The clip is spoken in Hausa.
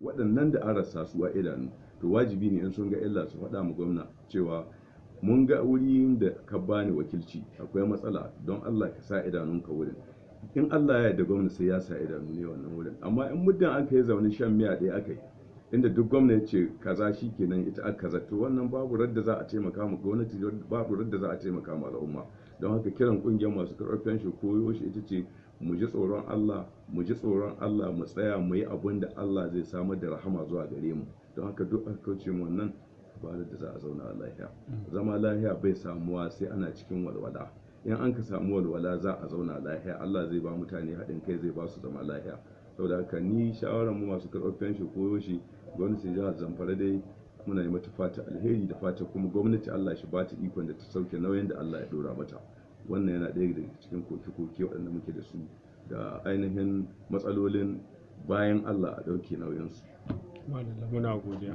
waɗannan da an rasa su a idanu to wajibi ne in sun ga illa su faɗa mu gwamna cewa mun ga wurin da ka bani wakilci akwai matsala don Allah ka sa idanunka wurin. In Allah ya yarda gwamna sai ya sa idanu ne wannan wurin, amma in muddin an kai zaune shan miya ɗaya aka yi inda duk gwamna ya ce kaza shi kenan ita aka kaza to wannan babu radda za a taimaka ma gwamnati, babu radda za a taimaka ma al'umma. Don haka kiran ƙungiyar masu karɓar fenshi koyo shi ita ce mu ji tsoron Allah, mu ji tsoron Allah, mu tsaya mu yi abin da Allah zai samar da rahama zuwa gare mu. Don haka duk aka kauce mu wannan ba da za a zauna a lahiya. Zama lahiya bai samuwa sai ana cikin walwala. In an ka samu walwala za a zauna lahiya, Allah zai ba mutane haɗin kai, zai ba su zama lahiya. Saboda haka ni shawarar mu masu karɓar fenshi koyo shi gwamnatin jihar Zamfara dai muna yi mata fata alheri da fata kuma gwamnati Allah shi ba ta ikon da ta sauke nauyin da Allah ya dora mata. Wannan yana ɗaya daga cikin koke-koke waɗanda muke da su da ainihin matsalolin bayan Allah a ɗauke nauyinsu. Muna godiya.